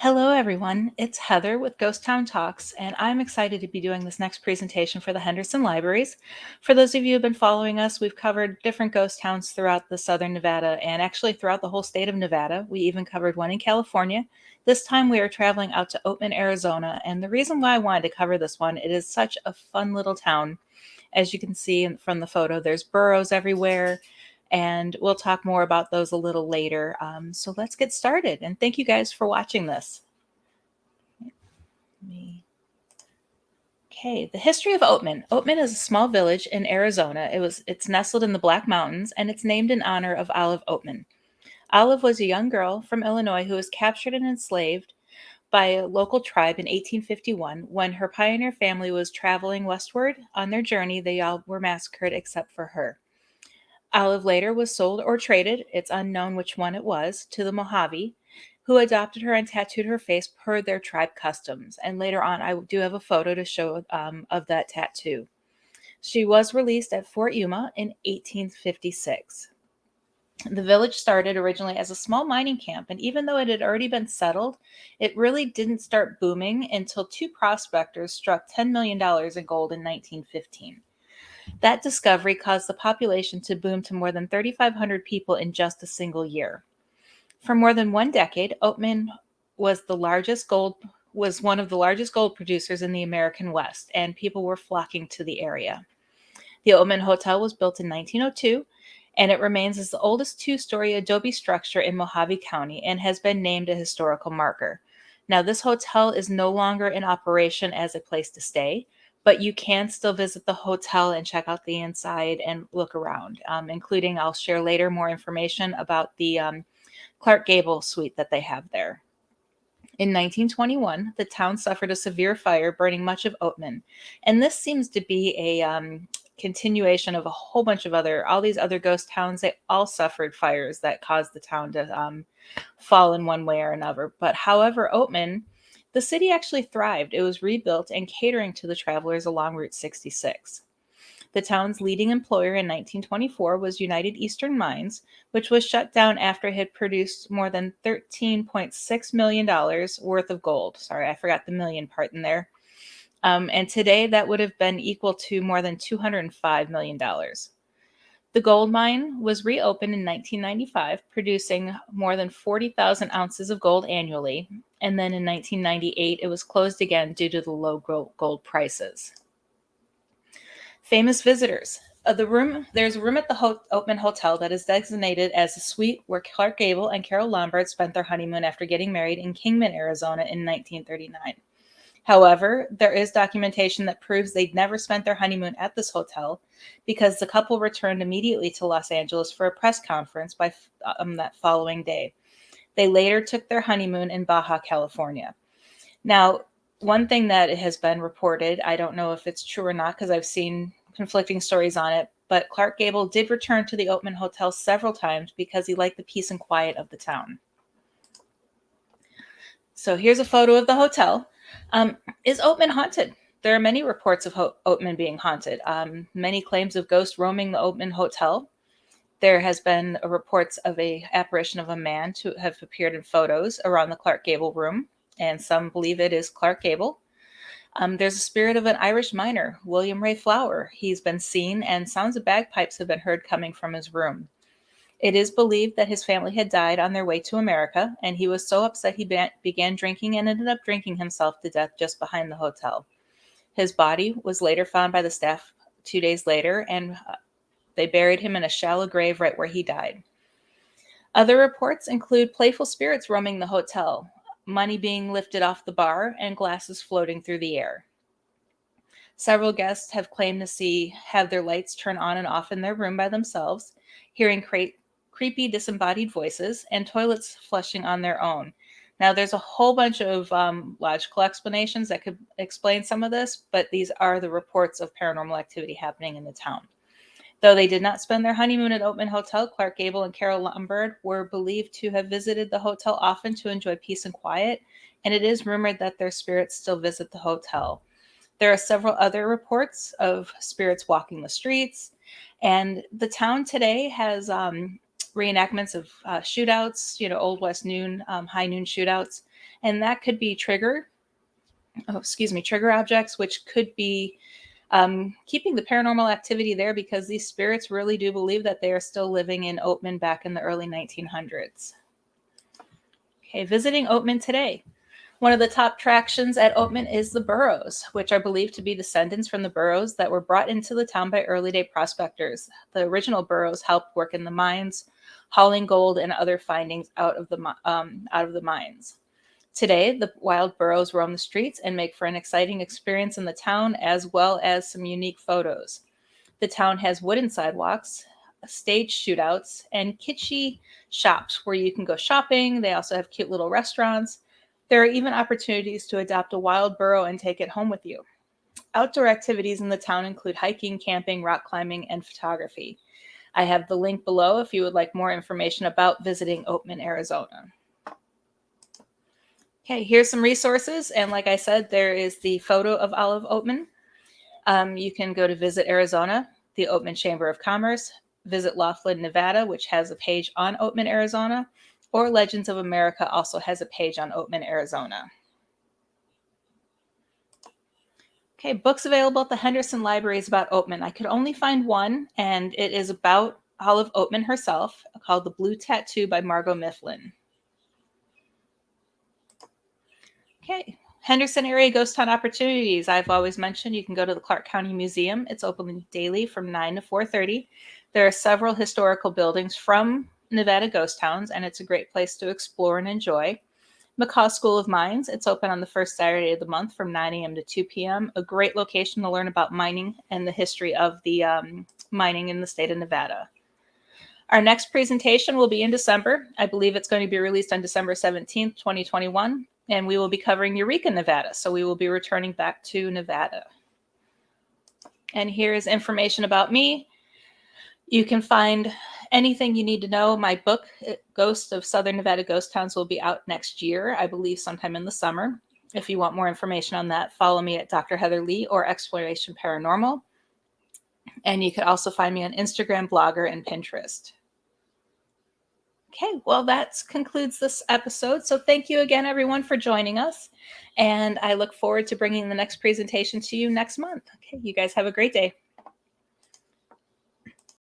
Hello, everyone. It's Heather with Ghost Town Talks, and I'm excited to be doing this next presentation for the Henderson Libraries. For those of you who have been following us, we've covered different ghost towns throughout the southern Nevada and actually throughout the whole state of Nevada. We even covered one in California. This time we are traveling out to Oatman, Arizona, and the reason why I wanted to cover this one, it is such a fun little town. As you can see from the photo, there's burrows everywhere, and we'll talk more about those a little later. So let's get started, and thank you guys for watching this. Okay, the history of Oatman. Oatman is a small village in Arizona. It's nestled in the Black Mountains, and it's named in honor of Olive Oatman. Olive was a young girl from Illinois who was captured and enslaved by a local tribe in 1851. When her pioneer family was traveling westward on their journey, they all were massacred except for her. Olive later was sold or traded, it's unknown which one it was, to the Mojave, who adopted her and tattooed her face per their tribe customs. And later on, I do have a photo to show of that tattoo. She was released at Fort Yuma in 1856. The village started originally as a small mining camp, and even though it had already been settled, it really didn't start booming until two prospectors struck $10 million in gold in 1915. That discovery caused the population to boom to more than 3,500 people in just a single year. For more than one decade, Oatman was one of the largest gold producers in the American West, and people were flocking to the area. The Oatman Hotel was built in 1902, and it remains as the oldest two-story adobe structure in Mojave County and has been named a historical marker. Now, this hotel is no longer in operation as a place to stay, but you can still visit the hotel and check out the inside and look around, including I'll share later more information about the Clark Gable suite that they have there. In 1921, the town suffered a severe fire, burning much of Oatman. And this seems to be a continuation of a whole bunch of all these other ghost towns. They all suffered fires that caused the town to fall in one way or another. But however, Oatman, the city actually thrived. It was rebuilt and catering to the travelers along Route 66. The town's leading employer in 1924 was United Eastern Mines, which was shut down after it had produced more than $13.6 million worth of gold. Sorry, I forgot the million part in there. And today that would have been equal to more than $205 million. The gold mine was reopened in 1995, producing more than 40,000 ounces of gold annually. And then in 1998, it was closed again due to the low gold prices. Famous visitors. There's a room at the Oatman Hotel that is designated as a suite where Clark Gable and Carol Lombard spent their honeymoon after getting married in Kingman, Arizona in 1939. However, there is documentation that proves they'd never spent their honeymoon at this hotel because the couple returned immediately to Los Angeles for a press conference that following day. They later took their honeymoon in Baja California. Now, one thing that has been reported, I don't know if it's true or not because I've seen conflicting stories on it, but Clark Gable did return to the Oatman Hotel several times because he liked the peace and quiet of the town. So here's a photo of the hotel. Is Oatman haunted? There are many reports of Oatman being haunted. Many claims of ghosts roaming the Oatman Hotel. There has been reports of a apparition of a man to have appeared in photos around the Clark Gable room, and some believe it is Clark Gable. There's a spirit of an Irish miner, William Ray Flower. He's been seen, and sounds of bagpipes have been heard coming from his room. It is believed that his family had died on their way to America, and he was so upset he began drinking and ended up drinking himself to death just behind the hotel. His body was later found by the staff 2 days later, and they buried him in a shallow grave right where he died. Other reports include playful spirits roaming the hotel, money being lifted off the bar, and glasses floating through the air. Several guests have claimed to have their lights turn on and off in their room by themselves, hearing creepy disembodied voices, and toilets flushing on their own. Now, there's a whole bunch of logical explanations that could explain some of this, but these are the reports of paranormal activity happening in the town. Though they did not spend their honeymoon at Oatman Hotel, Clark Gable and Carol Lombard were believed to have visited the hotel often to enjoy peace and quiet, and it is rumored that their spirits still visit the hotel. There are several other reports of spirits walking the streets, and the town today has reenactments of shootouts, Old West noon, high noon shootouts. And that could be trigger objects, which could be keeping the paranormal activity there because these spirits really do believe that they are still living in Oatman back in the early 1900s. Okay, visiting Oatman today. One of the top attractions at Oatman is the burros, which are believed to be descendants from the burros that were brought into the town by early day prospectors. The original burros helped work in the mines, hauling gold and other findings out of the mines. Today, the wild burros roam the streets and make for an exciting experience in the town, as well as some unique photos. The town has wooden sidewalks, stage shootouts, and kitschy shops where you can go shopping. They also have cute little restaurants. There are even opportunities to adopt a wild burro and take it home with you. Outdoor activities in the town include hiking, camping, rock climbing, and photography. I have the link below if you would like more information about visiting Oatman, Arizona. Okay, here's some resources. And like I said, there is the photo of Olive Oatman. You can go to Visit Arizona, the Oatman Chamber of Commerce, Visit Laughlin, Nevada, which has a page on Oatman, Arizona, or Legends of America also has a page on Oatman, Arizona. Okay, books available at the Henderson Library is about Oatman. I could only find one, and it is about Olive Oatman herself, called The Blue Tattoo by Margot Mifflin. Okay, Henderson Area Ghost Hunt Opportunities. I've always mentioned you can go to the Clark County Museum. It's open daily from 9 to 4:30. There are several historical buildings from Nevada ghost towns, and it's a great place to explore and enjoy. McCaw School of Mines. It's open on the first Saturday of the month from 9 a.m. to 2 p.m. A great location to learn about mining and the history of the mining in the state of Nevada. Our next presentation will be in December. I believe it's going to be released on December 17th, 2021, and we will be covering Eureka, Nevada. So we will be returning back to Nevada. And here is information about me. You can find anything you need to know. My book, Ghosts of Southern Nevada Ghost Towns, will be out next year, I believe sometime in the summer. If you want more information on that, follow me at Dr. Heather Leigh or Exploration Paranormal. And you could also find me on Instagram, Blogger, and Pinterest. Okay, well, that concludes this episode. So thank you again, everyone, for joining us. And I look forward to bringing the next presentation to you next month. Okay, you guys have a great day.